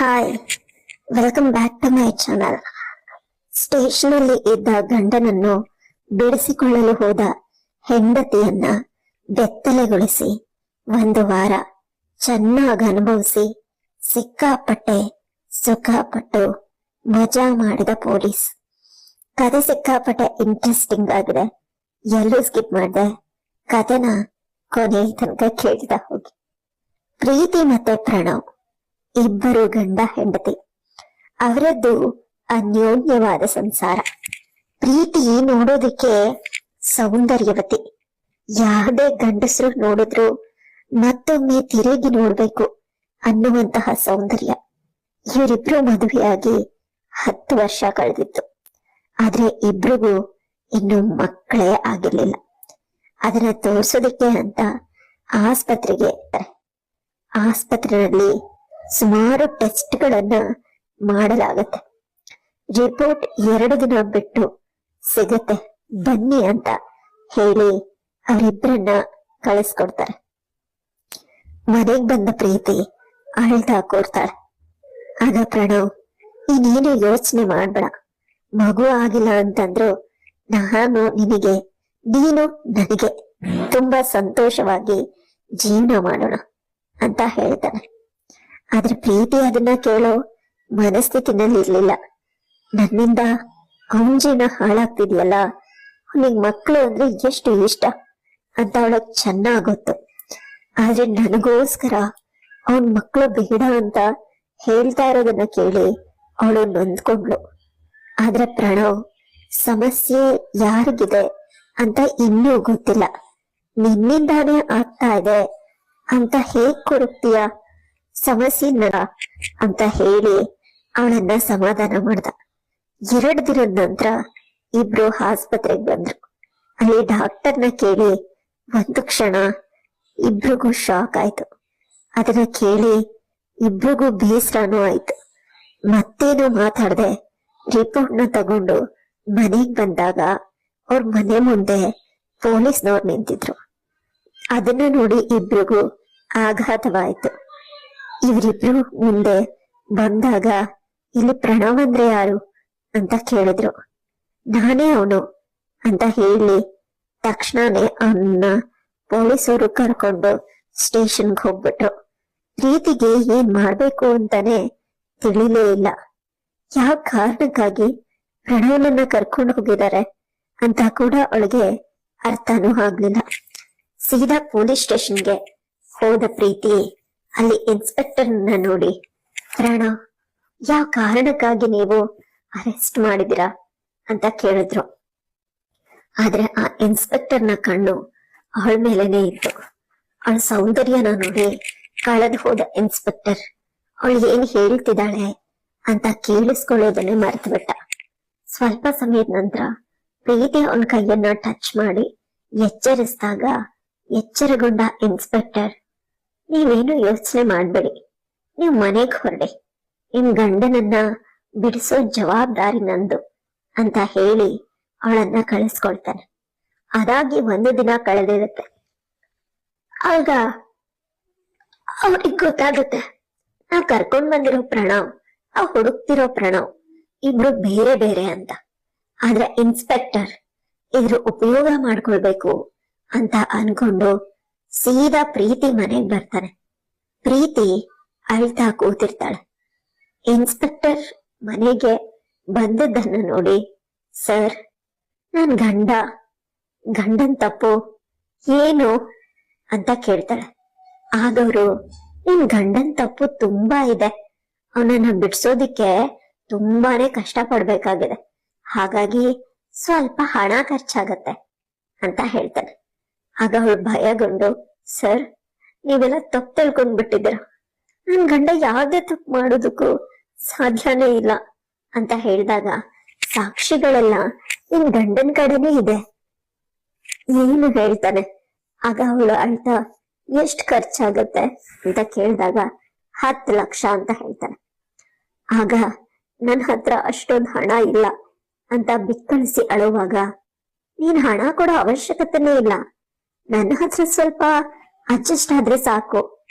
Hi, welcome back to my channel. ಸ್ಟೇಷನಲ್ಲಿ ಇದ್ದ ಗಂಡನನ್ನು ಬಿಡಿಸಿಕೊಳ್ಳಲು ಹೋದ ಹೆಂಡತಿಯನ್ನ ಬೆತ್ತಲೆಗೊಳಿಸಿ 1 ವಾರ ಚೆನ್ನಾಗಿ ಅನುಭವಿಸಿ ಸಿಕ್ಕಾಪಟ್ಟೆ ಸುಖಪಟ್ಟು ಮಜಾ ಮಾಡಿದ ಪೊಲೀಸ್ ಕತೆ ಸಿಕ್ಕಾಪಟ್ಟೆ ಇಂಟ್ರೆಸ್ಟಿಂಗ್ ಆಗಿದೆ. ಎಲ್ಲೂ ಸ್ಕಿಪ್ ಮಾಡಿದೆ. ಕತೆನ ಕೊನೆ ತನಕ ಕೇಳಿದ ಹೋಗಿ. ಪ್ರೀತಿ ಮತ್ತೆ ಪ್ರಣವ್ ಇಬ್ಬರು ಗಂಡ ಹೆಂಡತಿ. ಅವರದ್ದು ಅನ್ಯೋನ್ಯವಾದ ಸಂಸಾರ. ಪ್ರೀತಿ ನೋಡೋದಕ್ಕೆ ಸೌಂದರ್ಯವತಿ. ಯಾವುದೇ ಗಂಡಸರು ನೋಡಿದ್ರು ಮತ್ತೊಮ್ಮೆ ತಿರುಗಿ ನೋಡ್ಬೇಕು ಅನ್ನುವಂತಹ ಸೌಂದರ್ಯ. ಇವರಿಬ್ರು ಮದುವೆಯಾಗಿ 10 ವರ್ಷ ಕಳೆದಿತ್ತು. ಆದ್ರೆ ಇಬ್ರಿಗೂ ಇನ್ನು ಮಕ್ಕಳೇ ಆಗಿರ್ಲಿಲ್ಲ. ಅದನ್ನ ತೋರ್ಸೋದಕ್ಕೆ ಅಂತ ಆಸ್ಪತ್ರೆಯಲ್ಲಿ ಸುಮಾರು ಟೆಸ್ಟ್ಗಳನ್ನ ಮಾಡಲಾಗತ್ತೆ. ರಿಪೋರ್ಟ್ 2 ದಿನ ಬಿಟ್ಟು ಸಿಗತ್ತೆ, ಬನ್ನಿ ಅಂತ ಹೇಳಿ ಅವರಿಬ್ಬರನ್ನ ಕಳಿಸ್ಕೊಡ್ತಾರೆ. ಮನೆಗ್ ಬಂದ ಪ್ರೀತಿ ಅಳ್ತಾ ಕೂರ್ತಾಳೆ. ಆಗ ಪ್ರಣವ್, ಇನ್ನೇನು ಯೋಚನೆ ಮಾಡ್ಬೇಡ, ಮಗು ಆಗಿಲ್ಲ ಅಂತಂದ್ರು ನಾನು ನಿನಗೆ, ನೀನು ನನಗೆ ತುಂಬಾ ಸಂತೋಷವಾಗಿ ಜೀವನ ಮಾಡೋಣ ಅಂತ ಹೇಳ್ತಾನೆ. ಆದ್ರೆ ಪ್ರೀತಿ ಅದನ್ನ ಕೇಳೋ ಮನಸ್ಥಿತಿನಲ್ಲಿ ಇರ್ಲಿಲ್ಲ. ನನ್ನಿಂದ ಅವನ ಜೀವನ ಹಾಳಾಗ್ತಿದ್ಯಲ್ಲ, ಅವನಿಗೆ ಮಕ್ಕಳು ಅಂದ್ರೆ ಎಷ್ಟು ಇಷ್ಟ ಅಂತ ಅವಳಗ್ ಚೆನ್ನಾಗ್ ಗೊತ್ತು. ಆದ್ರೆ ನನಗೋಸ್ಕರ ಅವನ್ ಮಕ್ಕಳು ಬೇಡ ಅಂತ ಹೇಳ್ತಾ ಇರೋದನ್ನ ಕೇಳಿ ಅವಳು ನೊಂದ್ಕೊಂಡ್ಳು. ಆದ್ರೆ ಪ್ರಣವ್, ಸಮಸ್ಯೆ ಯಾರಿಗಿದೆ ಅಂತ ಇನ್ನೂ ಗೊತ್ತಿಲ್ಲ, ನಿನ್ನಿಂದಾನೇ ಆಗ್ತಾ ಇದೆ ಅಂತ ಹೇಗ್ ಕೊಡುತ್ತೀಯ ಸಮಸ್ಯೆ ಅಂತ ಹೇಳಿ ಅವಳನ್ನ ಸಮಾಧಾನ ಮಾಡ್ದ. 2 ದಿನದ ನಂತರ ಇಬ್ರು ಆಸ್ಪತ್ರೆಗೆ ಬಂದ್ರು. ಅಲ್ಲಿ ಡಾಕ್ಟರ್ನ ಕೇಳಿ 1 ಕ್ಷಣ ಇಬ್ರಿಗೂ ಶಾಕ್ ಆಯ್ತು. ಅದನ್ನ ಕೇಳಿ ಇಬ್ರಿಗೂ ಬೇಸರನೂ ಆಯ್ತು. ಮತ್ತೇನು ಮಾತಾಡದೆ ರಿಪೋರ್ಟ್ನ ತಗೊಂಡು ಮನೆಗ್ ಬಂದಾಗ ಅವ್ರ ಮನೆ ಮುಂದೆ ಪೊಲೀಸ್ನವ್ರು ನಿಂತಿದ್ರು. ಅದನ್ನ ನೋಡಿ ಇಬ್ರಿಗೂ ಆಘಾತವಾಯ್ತು. ಇವರಿಬ್ರು ಮುಂದೆ ಬಂದಾಗ ಇಲ್ಲಿ ಪ್ರಣವ್ ಅಂದ್ರೆ ಯಾರು ಅಂತ ಕೇಳಿದ್ರು. ನಾನೇ ಅವನು ಅಂತ ಹೇಳಿ ತಕ್ಷಣನೇ ಅವನ್ನ ಪೊಲೀಸರು ಕರ್ಕೊಂಡು ಸ್ಟೇಷನ್ಗೆ ಹೋಗ್ಬಿಟ್ರು. ಪ್ರೀತಿಗೆ ಏನ್ ಮಾಡ್ಬೇಕು ಅಂತಾನೆ ತಿಳಿಲೇ ಇಲ್ಲ. ಯಾವ ಕಾರಣಕ್ಕಾಗಿ ಪ್ರಣವನನ್ನ ಕರ್ಕೊಂಡು ಹೋಗಿದ್ದಾರೆ ಅಂತ ಕೂಡ ಅವಳಿಗೆ ಅರ್ಥನೂ ಆಗ್ಲಿಲ್ಲ. ಸೀದಾ ಪೊಲೀಸ್ ಸ್ಟೇಷನ್ಗೆ ಹೋದ ಪ್ರೀತಿ ಅಲ್ಲಿ ಇನ್ಸ್ಪೆಕ್ಟರ್ನ ನೋಡಿ, ಪ್ರಣವ್, ಯಾವ ಕಾರಣಕ್ಕಾಗಿ ನೀವು ಅರೆಸ್ಟ್ ಮಾಡಿದಿರಾ ಅಂತ ಕೇಳಿದ್ರು. ಆದ್ರೆ ಆ ಇನ್ಸ್ಪೆಕ್ಟರ್ನ ಕಣ್ಣು ಅವಳ ಮೇಲೆನೆ ಇತ್ತು. ಅವಳ ಸೌಂದರ್ಯನ ನೋಡಿ ಕಳೆದು ಹೋದ ಇನ್ಸ್ಪೆಕ್ಟರ್ ಅವಳು ಏನ್ ಹೇಳ್ತಿದ್ದಾಳೆ ಅಂತ ಕೇಳಿಸ್ಕೊಳ್ಳೋದನ್ನೇ ಮರೆತು ಬಿಟ್ಟ. ಸ್ವಲ್ಪ ಸಮಯದ ನಂತರ ಪ್ರೀತಿ ಅವನ ಕೈಯನ್ನ ಟಚ್ ಮಾಡಿ ಎಚ್ಚರಿಸಿದಾಗ ಎಚ್ಚರಗೊಂಡ ಇನ್ಸ್ಪೆಕ್ಟರ್, ನೀವೇನು ಯೋಚನೆ ಮಾಡ್ಬೇಡಿ, ನೀವು ಮನೆಗೆ ಹೊರಡಿ, ನಿಮ್ ಗಂಡನನ್ನ ಬಿಡಿಸೋ ಜವಾಬ್ದಾರಿ ನಂದು ಅಂತ ಹೇಳಿ ಅವಳನ್ನ ಕಳಿಸ್ಕೊಳ್ತಾನೆ. ಅದಾಗಿ 1 ದಿನ ಕಳೆದಿರುತ್ತೆ. ಆಗ ಅವ್ರಿಗೆ ಗೊತ್ತಾಗುತ್ತೆ, ನಾವ್ ಕರ್ಕೊಂಡ್ ಬಂದಿರೋ ಪ್ರಣವ್, ಆ ಹುಡುಕ್ತಿರೋ ಪ್ರಣವ್ ಇಬ್ರು ಬೇರೆ ಬೇರೆ ಅಂತ. ಆದ್ರೆ ಇನ್ಸ್ಪೆಕ್ಟರ್ ಇದ್ರ ಉಪಯೋಗ ಮಾಡ್ಕೊಳ್ಬೇಕು ಅಂತ ಅನ್ಕೊಂಡು ಸೀದಾ ಪ್ರೀತಿ ಮನೆಗ್ ಬರ್ತಾನೆ. ಪ್ರೀತಿ ಅಳ್ತಾ ಕೂತಿರ್ತಾಳೆ. ಇನ್ಸ್ಪೆಕ್ಟರ್ ಮನೆಗೆ ಬಂದದ್ದನ್ನ ನೋಡಿ, ಸರ್, ನನ್ ಗಂಡನ್ ತಪ್ಪು ಏನು ಅಂತ ಕೇಳ್ತಾಳೆ. ಆದವರು, ನಿನ್ ಗಂಡನ್ ತಪ್ಪು ತುಂಬಾ ಇದೆ, ಅವನನ್ನ ಬಿಡ್ಸೋದಿಕ್ಕೆ ತುಂಬಾನೇ ಕಷ್ಟ ಪಡ್ಬೇಕಾಗಿದೆ, ಹಾಗಾಗಿ ಸ್ವಲ್ಪ ಹಣ ಖರ್ಚಾಗತ್ತೆ ಅಂತ ಹೇಳ್ತಾನೆ. ಆಗ ಅವಳು ಭಯಗೊಂಡು, ಸರ್, ನೀವೆಲ್ಲ ತಪ್ಪು ತಿಳ್ಕೊಂಡ್ ಬಿಟ್ಟಿದ್ದೀರ, ನನ್ ಗಂಡ ಯಾವ್ದೇ ತಪ್ಪು ಮಾಡೋದಕ್ಕೂ ಸಾಧ್ಯನೇ ಇಲ್ಲ ಅಂತ ಹೇಳಿದಾಗ, ಸಾಕ್ಷಿಗಳೆಲ್ಲ ನಿನ್ ಗಂಡನ್ ಕಡೆನೇ ಇದೆ ಏನು ಹೇಳ್ತಾನೆ. ಆಗ ಅವಳು ಅಳ್ತಾ, ಎಷ್ಟ್ ಖರ್ಚಾಗತ್ತೆ ಅಂತ ಕೇಳಿದಾಗ 10 ಲಕ್ಷ ಅಂತ ಹೇಳ್ತಾನೆ. ಆಗ ನನ್ ಹತ್ರ ಅಷ್ಟೊಂದು ಹಣ ಇಲ್ಲ ಅಂತ ಬಿಕ್ಕಳಿಸಿ ಅಳುವಾಗ, ನೀನ್ ಹಣ ಕೊಡೋ ಅವಶ್ಯಕತೆನೇ ಇಲ್ಲ, ನನ್ನ ಹತ್ರ ಸ್ವಲ್ಪ ಅಡ್ಜಸ್ಟ್ ಆದ್ರೆ ಸಾಕು,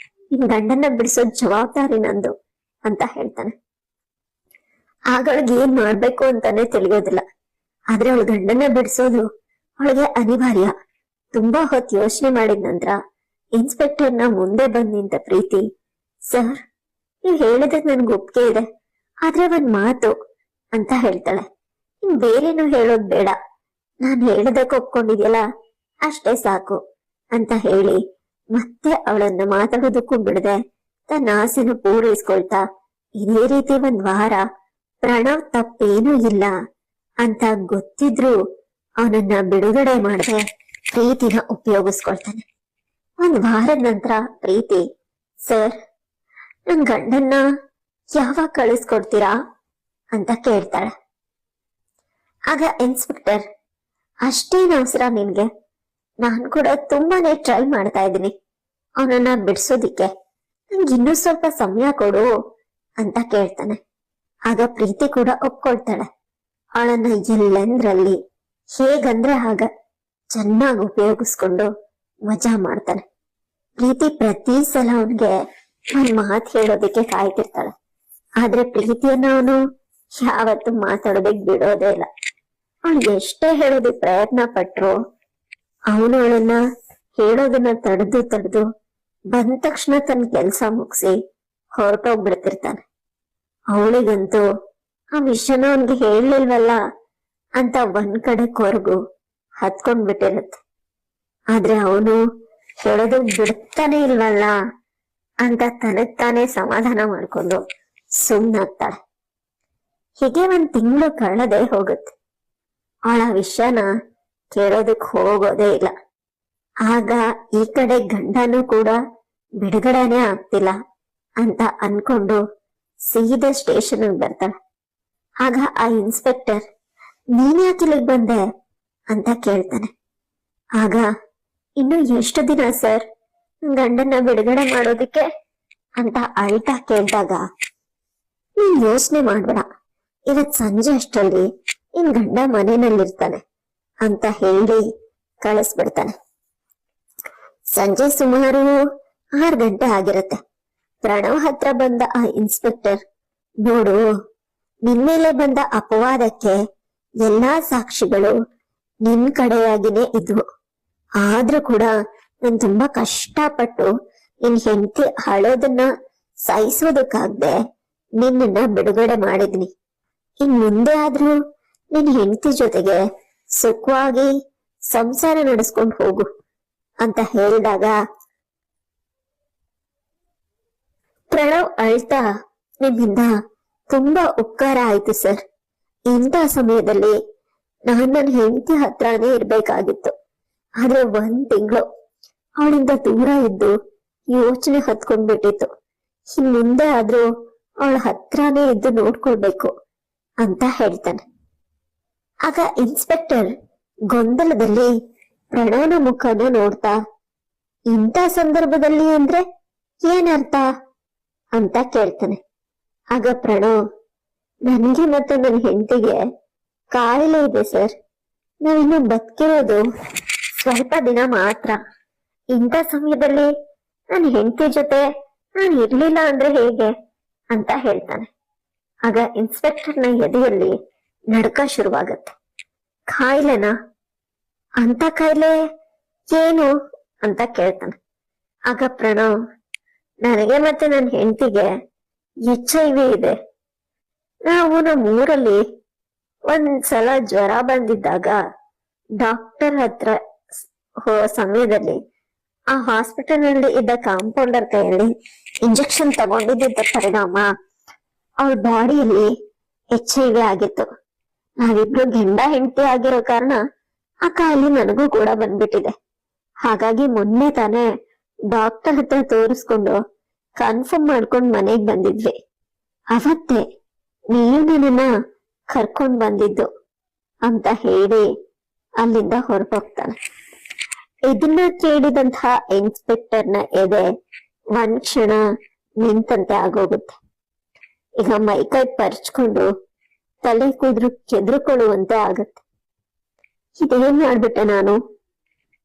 ನಿನ್ ಗಂಡನ್ನ ಬಿಡಿಸೋ ಜವಾಬ್ದಾರಿ ನಂದು ಅಂತ ಹೇಳ್ತಾನೆ. ಆಗ ಅವಳಿಗೆ ಏನ್ ಮಾಡ್ಬೇಕು ಅಂತಾನೆ ತಿಳಿಯೋದಿಲ್ಲ. ಆದ್ರೆ ಅವಳ ಗಂಡನ್ನ ಬಿಡಿಸೋದು ಅವಳಿಗೆ ಅನಿವಾರ್ಯ. ತುಂಬಾ ಹೊತ್ತು ಯೋಚನೆ ಮಾಡಿದ ನಂತರ ಇನ್ಸ್ಪೆಕ್ಟರ್ನ ಮುಂದೆ ಬಂದ್ ನಿಂತ ಪ್ರೀತಿ, ಸರ್, ನೀವ್ ಹೇಳಿದಕ್ ನನ್ಗೆ ಒಪ್ಪಿಗೆ ಇದೆ, ಆದ್ರೆ ಒಂದ್ ಮಾತು ಅಂತ ಹೇಳ್ತಾಳೆ. ಇನ್ ಬೇರೇನು ಹೇಳೋದ್ ಬೇಡ, ನಾನ್ ಹೇಳದಕ್ ಒಪ್ಕೊಂಡಿದ್ಯಲ್ಲ ಅಷ್ಟೇ ಸಾಕು ಅಂತ ಹೇಳಿ ಮತ್ತೆ ಅವಳನ್ನ ಮಾತಾಡೋದಕ್ಕೂ ಬಿಡದೆ ತನ್ನ ಆಸೆನ ಪೂರೈಸ್ಕೊಳ್ತಾ ಇದೇ ರೀತಿ ಒಂದ್ ವಾರ ಪ್ರಣವ್ ತಪ್ಪೇನೂ ಇಲ್ಲ ಅಂತ ಗೊತ್ತಿದ್ರು ಅವನನ್ನ ಬಿಡುಗಡೆ ಮಾಡದೆ ಪ್ರೀತಿನ ಉಪಯೋಗಿಸ್ಕೊಳ್ತಾನೆ. ಒಂದ್ ವಾರದ ನಂತರ ಪ್ರೀತಿ, ಸರ್, ನನ್ ಗಂಡನ್ನ ಯಾವಾಗ ಕಳಿಸ್ಕೊಡ್ತೀರಾ ಅಂತ ಕೇಳ್ತಾಳೆ. ಆಗ ಇನ್ಸ್ಪೆಕ್ಟರ್, ಅಷ್ಟೇನ್ ಅವಸರ ನಿನ್ಗೆ? ನಾನ್ ಕೂಡ ತುಂಬಾನೇ ಟ್ರೈ ಮಾಡ್ತಾ ಇದ್ದೀನಿ ಅವನನ್ನ ಬಿಡ್ಸೋದಿಕ್ಕೆ, ನಂಗೆ ಇನ್ನೂ ಸ್ವಲ್ಪ ಸಮಯ ಕೊಡು ಅಂತ ಕೇಳ್ತಾನೆ. ಆಗ ಪ್ರೀತಿ ಕೂಡ ಒಪ್ಕೊಳ್ತಾಳೆ. ಅವಳನ್ನ ಎಲ್ಲೆಂದ್ರಲ್ಲಿ ಹೇಗಂದ್ರೆ ಆಗ ಚೆನ್ನಾಗಿ ಉಪಯೋಗಿಸ್ಕೊಂಡು ಮಜಾ ಮಾಡ್ತಾನೆ. ಪ್ರೀತಿ ಪ್ರತಿ ಸಲ ಅವನ್ಗೆ ಒಂದ್ ಮಾತು ಹೇಳೋದಕ್ಕೆ ಕಾಯ್ತಿರ್ತಾಳೆ. ಆದ್ರೆ ಪ್ರೀತಿಯನ್ನ ಅವನು ಯಾವತ್ತೂ ಮಾತಾಡೋದಕ್ ಬಿಡೋದೇ ಇಲ್ಲ. ಅವಳಿಗೆ ಎಷ್ಟೇ ಹೇಳೋದಕ್ ಪ್ರಯತ್ನ ಪಟ್ರು ಅವನು ಅವಳನ್ನ ಹೇಳೋದನ್ನ ತಡೆದು ಬಂದ ತಕ್ಷಣ ತನ್ನ ಕೆಲ್ಸ ಮುಗಿಸಿ ಹೊರಟೋಗ್ಬಿಡ್ತಿರ್ತಾನೆ. ಅವಳಿಗಂತೂ ಆ ವಿಷಯನ ಅವನ್ಗೆ ಹೇಳಲಿಲ್ವಲ್ಲ ಅಂತ ಒಂದ್ ಕಡೆ ಕೊರಗು ಹತ್ಕೊಂಡ್ಬಿಟ್ಟಿರತ್ತೆ. ಆದ್ರೆ ಅವನು ಹೇಳೋದು ಬಿಡ್ತಾನೆ ಇಲ್ವಲ್ಲ ಅಂತ ತನಗ್ ತಾನೇ ಸಮಾಧಾನ ಮಾಡ್ಕೊಂಡು ಸುಮ್ನಾಗ್ತಾಳೆ. ಹೀಗೆ ಒಂದ್ ತಿಂಗಳು ಕಳೆದೇ ಹೋಗುತ್ತೆ. ಅವಳ ವಿಷಯನ ಕೇಳೋದಕ್ ಹೋಗೋದೇ ಇಲ್ಲ. ಆಗ ಈ ಕಡೆ ಗಂಡನೂ ಕೂಡ ಬಿಡುಗಡೆನೆ ಆಗ್ತಿಲ್ಲ ಅಂತ ಅನ್ಕೊಂಡು ಸೀದಾ ಸ್ಟೇಷನ್ ಬರ್ತಾಳೆ. ಆಗ ಆ ಇನ್ಸ್ಪೆಕ್ಟರ್, ನೀನ್ ಯಾಕೆ ಇಲ್ಲಿಗೆ ಬಂದೆ ಅಂತ ಕೇಳ್ತಾನೆ. ಆಗ, ಇನ್ನು ಎಷ್ಟು ದಿನ ಸರ್ ಗಂಡನ್ನ ಬಿಡುಗಡೆ ಮಾಡೋದಿಕ್ಕೆ ಅಂತ ಅಳ್ತಾ ಕೇಳಿದಾಗ, ನೀನ್ ಯೋಚನೆ ಮಾಡ್ಬೇಡ, ಇವತ್ ಸಂಜೆ ಅಷ್ಟರಲ್ಲಿ ನಿನ್ ಗಂಡ ಮನೆಯಲ್ಲಿರ್ತಾನೆ ಅಂತ ಹೇಳಿ ಕಳಿಸ್ಬಿಡ್ತಾನೆ. ಸಂಜೆ ಸುಮಾರು 6 ಗಂಟೆ ಆಗಿರತ್ತೆ. ಪ್ರಣವ್ ಹತ್ರ ಬಂದ ಆ ಇನ್ಸ್ಪೆಕ್ಟರ್, ನೋಡು, ನಿನ್ಮೇಲೆ ಬಂದ ಅಪವಾದಕ್ಕೆ ಎಲ್ಲಾ ಸಾಕ್ಷಿಗಳು ನಿನ್ ಕಡೆಯಾಗಿನೇ ಇದ್ವು. ಆದ್ರೂ ಕೂಡ ನಾನ್ ತುಂಬಾ ಕಷ್ಟಪಟ್ಟು ನಿನ್ ಹೆಂಡತಿ ಅಳೋದನ್ನ ಸಹಿಸೋದಕ್ಕಾಗ್ದೆ ನಿನ್ನನ್ನ ಬಿಡುಗಡೆ ಮಾಡಿದ್ನಿ. ಇನ್ ಮುಂದೆ ಆದ್ರೂ ನಿನ್ ಹೆಂಡತಿ ಜೊತೆಗೆ ಸುಖವಾಗಿ ಸಂಸಾರ ನಡೆಸ್ಕೊಂಡು ಹೋಗು ಅಂತ ಹೇಳಿದಾಗ ಪ್ರಣವ್ ಅಳ್ತಾ, ನಿಮ್ಮಿಂದ ತುಂಬಾ ಉಪಕಾರ ಆಯ್ತು ಸರ್. ಇಂಥ ಸಮಯದಲ್ಲಿ ನಾನ್ ನನ್ನ ಹೆಂಡತಿ ಹತ್ರನೇ ಇರ್ಬೇಕಾಗಿತ್ತು. ಆದ್ರೆ 1 ತಿಂಗಳು ಅವಳಿಂದ ದೂರ ಇದ್ದು ಯೋಚನೆ ಹತ್ಕೊಂಡ್ಬಿಟ್ಟಿತ್ತು. ಇನ್ ಮುಂದೆ ಆದ್ರೂ ಅವಳ ಹತ್ರನೇ ಇದ್ದು ನೋಡ್ಕೊಳ್ಬೇಕು ಅಂತ ಹೇಳ್ತಾನೆ. ಆಗ ಇನ್ಸ್ಪೆಕ್ಟರ್ ಗೊಂದಲದಲ್ಲಿ ಪ್ರಣವ್ನ ಮುಖನ ನೋಡ್ತಾ, ಇಂಥ ಸಂದರ್ಭದಲ್ಲಿ ಅಂದ್ರೆ ಏನರ್ಥ ಅಂತ ಕೇಳ್ತಾನೆ. ಆಗ ಪ್ರಣವ್, ನನಗೆ ಮತ್ತು ನನ್ನ ಹೆಂಡತಿಗೆ ಕಾಯಿಲೆ ಇದೆ ಸರ್. ನಾವಿನ್ನು ಬದುಕಿರೋದು ಸ್ವಲ್ಪ ದಿನ ಮಾತ್ರ. ಇಂಥ ಸಮಯದಲ್ಲಿ ನನ್ನ ಹೆಂಡತಿ ಜೊತೆ ನಾನು ಇರ್ಲಿಲ್ಲ ಅಂದ್ರೆ ಹೇಗೆ ಅಂತ ಹೇಳ್ತಾನೆ. ಆಗ ಇನ್ಸ್ಪೆಕ್ಟರ್ನ ಎದೆಯಲ್ಲಿ ನಡ್ಕ ಶುರುವಾಗತ್ತೆ. ಕಾಯಿಲೆನಾ? ಅಂತ ಕಾಯಿಲೆ ಏನು ಅಂತ ಕೇಳ್ತಾನೆ. ಆಗ ಪ್ರಣವ್, ನನಗೆ ಮತ್ತೆ ನನ್ನ ಹೆಂಡತಿಗೆ HIV ಇದೆ. ನಾವು ನಮ್ಮೂರಲ್ಲಿ ಒಂದ್ಸಲ ಜ್ವರ ಬಂದಿದ್ದಾಗ ಡಾಕ್ಟರ್ ಹತ್ರ ಸಮಯದಲ್ಲಿ ಆ ಹಾಸ್ಪಿಟಲ್ ನಲ್ಲಿ ಇದ್ದ ಕಾಂಪೌಂಡರ್ ಕೈಯಲ್ಲಿ ಇಂಜೆಕ್ಷನ್ ತಗೊಂಡಿದ್ದ ಪರಿಣಾಮ ಅವಳ ಬಾಡಿಯಲ್ಲಿ HIV ಆಗಿತ್ತು. ನಾವಿಬ್ರು ಗಂಡ ಹೆಂಡತಿ ಆಗಿರೋ ಕಾರಣ ಆ ಕಾಯಿಲೆ ನನಗೂ ಕೂಡ ಬಂದ್ಬಿಟ್ಟಿದೆ. ಹಾಗಾಗಿ ಮೊನ್ನೆ ತಾನೇ ಡಾಕ್ಟರ್ ಹತ್ರ ತೋರಿಸ್ಕೊಂಡು ಕನ್ಫರ್ಮ್ ಮಾಡ್ಕೊಂಡ್ ಮನೆಗ್ ಬಂದಿದ್ವಿ. ಅವತ್ತೇ ನೀವು ನನ್ನನ್ನ ಕರ್ಕೊಂಡ್ ಬಂದಿದ್ದು ಅಂತ ಹೇಳಿ ಅಲ್ಲಿಂದ ಹೊರಟೋಗ್ತಾನೆ. ಇದನ್ನ ಕೇಳಿದಂತಹ ಇನ್ಸ್ಪೆಕ್ಟರ್ನ ಎದೆ 1 ಕ್ಷಣ ನಿಂತಂತೆ ಆಗೋಗುತ್ತೆ. ಈಗ ಮೈಕೈ ಪರ್ಚ್ಕೊಂಡು ತಲೆ ಕೂದ್ರು ಕೆದ್ರುಕೊಳ್ಳುವಂತೆ ಆಗತ್ತೆ. ಇದೇನ್ ಮಾಡ್ಬಿಟ್ಟೆ ನಾನು?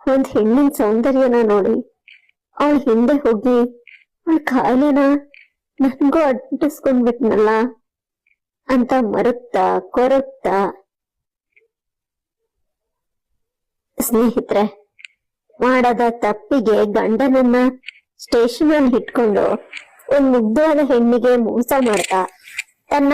ಒಂದ್ ಹೆಣ್ಣಿನ ಸೌಂದರ್ಯನ ನೋಡಿ ಅವಳ ಹಿಂದೆ ಹೋಗಿ ಅವಳ ಕಾಯಿಲೆನ ನನ್ಗೂ ಅಂಟಿಸ್ಕೊಂಡ್ಬಿಟ್ನಲ್ಲ ಅಂತ ಮರುತ್ತಾ ಕೊರಗ್ತಾ. ಸ್ನೇಹಿತರೆ, ಮಾಡದ ತಪ್ಪಿಗೆ ಗಂಡನನ್ನ ಸ್ಟೇಷನ್ ಅಲ್ಲಿ ಇಟ್ಕೊಂಡು ಒಂದ್ ಮುಗ್ಧವಾದ ಹೆಣ್ಣಿಗೆ ಮೋಸ ಮಾಡ್ತಾ ತನ್ನ